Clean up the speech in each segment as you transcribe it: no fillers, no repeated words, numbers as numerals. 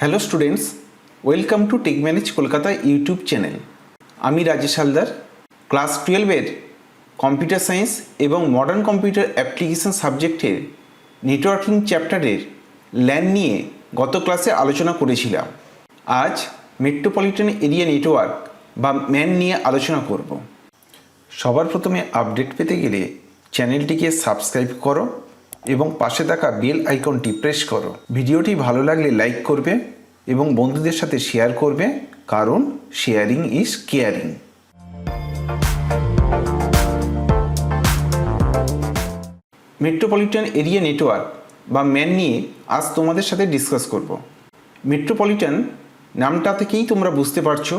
Hello students, welcome to Tech Manage Kolkata YouTube channel. আমি Rajesh Haldar class 12-এর computer science এবং modern computer application সাবজেক্টের networking চ্যাপ্টারের ল্যান নিয়ে গত ক্লাসে আলোচনা করেছিলাম। আজ মেট্রোপলিটন এরিয়া নেটওয়ার্ক বা ম্যান নিয়ে আলোচনা করব। সবার প্রথমে আপডেট পেতে গেলে চ্যানেলটিকে সাবস্ক্রাইব করো এবং পাশে থাকা বেল আইকনটি প্রেস করো। ভিডিওটি ভালো লাগলে লাইক করবে এবং বন্ধুদের সাথে শেয়ার করবে, কারণ sharing is caring. Metropolitan area network বা ম্যান নিয়ে আজ তোমাদের সাথে ডিসকাস করব। মেট্রোপলিটন নামটা থেকেই তোমরা বুঝতে পারছো,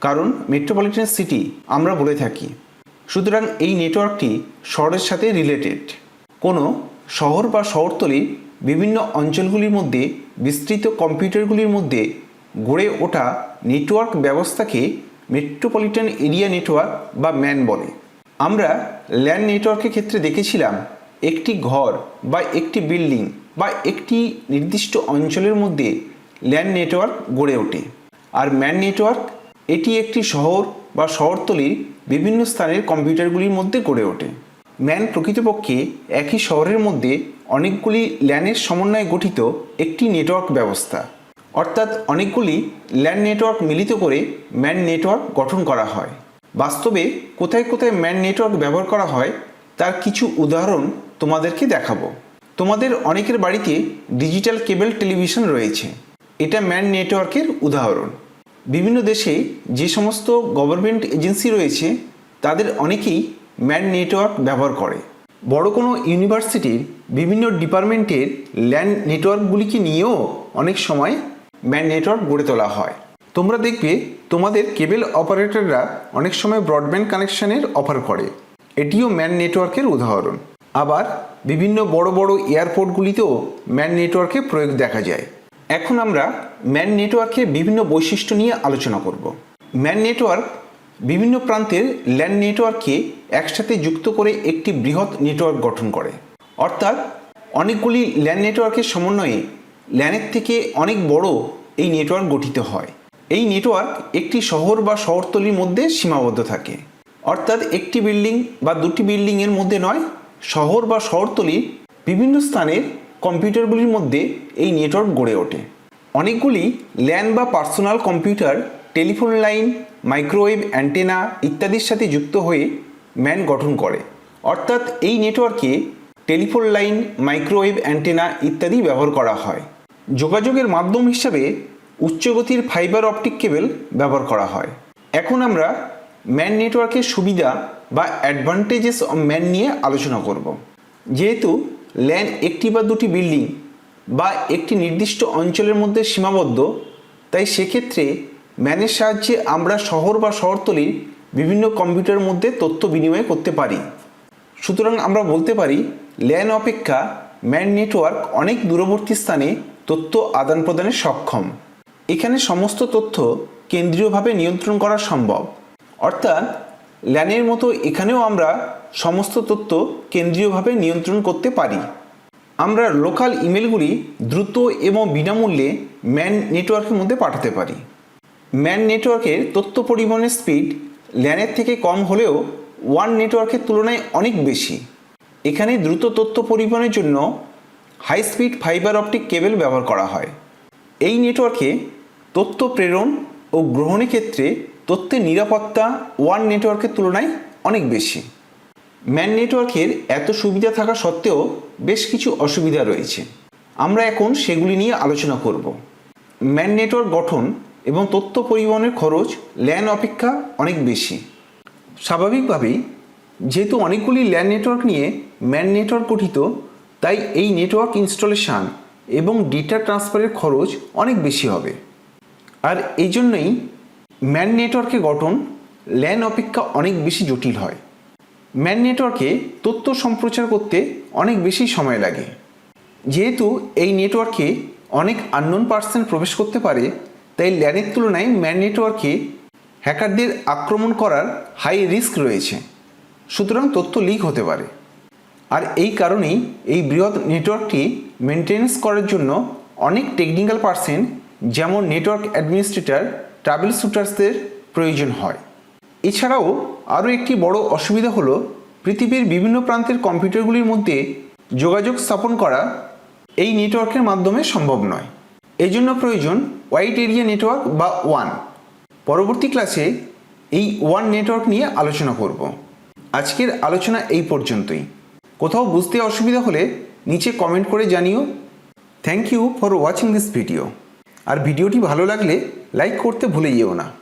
কারণ মেট্রোপলিটন সিটি আমরা বলে থাকি। সুতরাং এই নেটওয়ার্কটি শহরের সাথে রিলেটেড। কোনো শহর বা শহরতলির বিভিন্ন অঞ্চলগুলির মধ্যে বিস্তৃত কম্পিউটারগুলির মধ্যে গড়ে ওঠা নেটওয়ার্ক ব্যবস্থাকে মেট্রোপলিটন এরিয়া নেটওয়ার্ক বা ম্যান বলে। আমরা ল্যান নেটওয়ার্কের ক্ষেত্রে দেখেছিলাম একটি ঘর বা একটি বিল্ডিং বা একটি নির্দিষ্ট অঞ্চলের মধ্যে ল্যান নেটওয়ার্ক গড়ে ওঠে। আর ম্যান নেটওয়ার্ক এটি একটি শহর বা শহরতলির বিভিন্ন স্থানের কম্পিউটারগুলির মধ্যে গড়ে ওঠে। ম্যান প্রকৃতপক্ষে একই শহরের মধ্যে অনেকগুলি ল্যানের সমন্বয়ে গঠিত একটি নেটওয়ার্ক ব্যবস্থা, অর্থাৎ অনেকগুলি ল্যান নেটওয়ার্ক মিলিত করে ম্যান নেটওয়ার্ক গঠন করা হয়। বাস্তবে কোথায় কোথায় ম্যান নেটওয়ার্ক ব্যবহার করা হয় তার কিছু উদাহরণ তোমাদেরকে দেখাবো। তোমাদের অনেকের বাড়িতে ডিজিটাল কেবল টেলিভিশন রয়েছে, এটা ম্যান নেটওয়ার্কের উদাহরণ। বিভিন্ন দেশে যে সমস্ত গভর্নমেন্ট এজেন্সি রয়েছে তাদের অনেকেই ম্যান নেটওয়ার্ক ব্যবহার করে। বড় কোনো ইউনিভার্সিটির বিভিন্ন ডিপার্টমেন্টের ল্যান নেটওয়ার্কগুলিকে নিয়েও অনেক সময় ম্যান নেটওয়ার্ক গড়ে তোলা হয়। তোমরা দেখবে তোমাদের কেবল অপারেটররা অনেক সময় ব্রডব্যান্ড কানেকশনের অফার করে, এটিও ম্যান নেটওয়ার্কের উদাহরণ। আবার বিভিন্ন বড় বড় এয়ারপোর্টগুলিতেও ম্যান নেটওয়ার্কের প্রয়োগ দেখা যায়। এখন আমরা ম্যান নেটওয়ার্কের বিভিন্ন বৈশিষ্ট্য নিয়ে আলোচনা করব। ম্যান নেটওয়ার্ক বিভিন্ন প্রান্তের ল্যান নেটওয়ার্ককে একসাথে যুক্ত করে একটি বৃহৎ নেটওয়ার্ক গঠন করে, অর্থাৎ অনেকগুলি ল্যান নেটওয়ার্কের সমন্বয়ে ল্যানের থেকে অনেক বড় এই নেটওয়ার্ক গঠিত হয়। এই নেটওয়ার্ক একটি শহর বা শহরতলির মধ্যে সীমাবদ্ধ থাকে, অর্থাৎ একটি বিল্ডিং বা দুটি বিল্ডিংয়ের মধ্যে নয়, শহর বা শহরতলির বিভিন্ন স্থানের কম্পিউটারগুলির মধ্যে এই নেটওয়ার্ক গড়ে ওঠে। অনেকগুলি ল্যান বা personal computer telephone line, microwave antenna ইত্যাদির সাথে যুক্ত হয়ে ম্যান গঠন করে, অর্থাৎ এই নেটওয়ার্কে টেলিফোন লাইন, মাইক্রোওয়েভ অ্যান্টেনা ইত্যাদি ব্যবহার করা হয়। যোগাযোগের মাধ্যম হিসাবে উচ্চগতির ফাইবার অপটিক কেবল ব্যবহার করা হয়। এখন আমরা ম্যান নেটওয়ার্কের সুবিধা বা অ্যাডভান্টেজেস অফ ম্যান নিয়ে আলোচনা করব। যেহেতু ল্যান একটি বা দুটি বিল্ডিং বা একটি নির্দিষ্ট অঞ্চলের মধ্যে সীমাবদ্ধ, তাই সেক্ষেত্রে ম্যানের সাহায্যে আমরা শহর বা শহরতলির বিভিন্ন কম্পিউটারের মধ্যে তথ্য বিনিময় করতে পারি। সুতরাং আমরা বলতে পারি ল্যান অপেক্ষা ম্যান নেটওয়ার্ক অনেক দূরবর্তী স্থানে তথ্য আদান প্রদানে সক্ষম। এখানে সমস্ত তথ্য কেন্দ্রীয়ভাবে নিয়ন্ত্রণ করা সম্ভব, অর্থাৎ ল্যানের মতো এখানেও আমরা সমস্ত তথ্য কেন্দ্রীয়ভাবে নিয়ন্ত্রণ করতে পারি। আমরা লোকাল ইমেলগুলি দ্রুত এবং বিনামূল্যে ম্যান নেটওয়ার্কের মধ্যে পাঠাতে পারি। ম্যান নেটওয়ার্কের তথ্য পরিবহনের স্পিড ল্যানের থেকে কম হলেও ওয়ান নেটওয়ার্কের তুলনায় অনেক বেশি। এখানে দ্রুত তথ্য পরিবহনের জন্য high speed fiber optic cable ব্যবহার করা হয়। এই নেটওয়ার্কে তথ্য প্রেরণ ও গ্রহণের ক্ষেত্রে তথ্যের নিরাপত্তা ওয়ান নেটওয়ার্কের তুলনায় অনেক বেশি। ম্যান নেটওয়ার্কের এত সুবিধা থাকা সত্ত্বেও বেশ কিছু অসুবিধা রয়েছে, আমরা এখন সেগুলি নিয়ে আলোচনা করব। ম্যান নেটওয়ার্ক গঠন এবং তথ্য পরিবহনের খরচ ল্যান অপেক্ষা অনেক বেশি। স্বাভাবিকভাবেই যেহেতু অনেকগুলি ল্যান নেটওয়ার্ক নিয়ে ম্যান নেটওয়ার্ক গঠিত, তাই এই নেটওয়ার্ক ইনস্টলেশন এবং ডেটা ট্রান্সফারের খরচ অনেক বেশি হবে। আর এই জন্যই ম্যান নেটওয়ার্কের গঠন ল্যান অপেক্ষা অনেক বেশি জটিল হয়। ম্যান নেটওয়ার্কে তথ্য সম্প্রচার করতে অনেক বেশি সময় লাগে। যেহেতু এই নেটওয়ার্কে অনেক আননোন পার্সন প্রবেশ করতে পারে, তাই ল্যানের তুলনায় ম্যান নেটওয়ার্কে হ্যাকারদের আক্রমণ করার হাই রিস্ক রয়েছে, সুতরাং তথ্য লিক হতে পারে। আর এই কারণেই এই বৃহৎ নেটওয়ার্কটি মেনটেন্যান্স করার জন্য অনেক টেকনিক্যাল পার্সন যেমন নেটওয়ার্ক অ্যাডমিনিস্ট্রেটর, ট্রাভেল শুটার্সদের প্রয়োজন হয়। এছাড়াও আরও একটি বড় অসুবিধা হলো পৃথিবীর বিভিন্ন প্রান্তের কম্পিউটারগুলির মধ্যে যোগাযোগ স্থাপন করা এই নেটওয়ার্কের মাধ্যমে সম্ভব নয়। এই জন্য প্রয়োজন ওয়াইড এরিয়া নেটওয়ার্ক বা ওয়ান। পরবর্তী ক্লাসে এই ওয়ান নেটওয়ার্ক নিয়ে আলোচনা করব। আজকের আলোচনা এই পর্যন্তই। কোথাও বুঝতে অসুবিধা হলে নিচে কমেন্ট করে জানিও। Thank you for watching this video. আর ভিডিওটি ভালো লাগলে লাইক করতে ভুলে যেও না।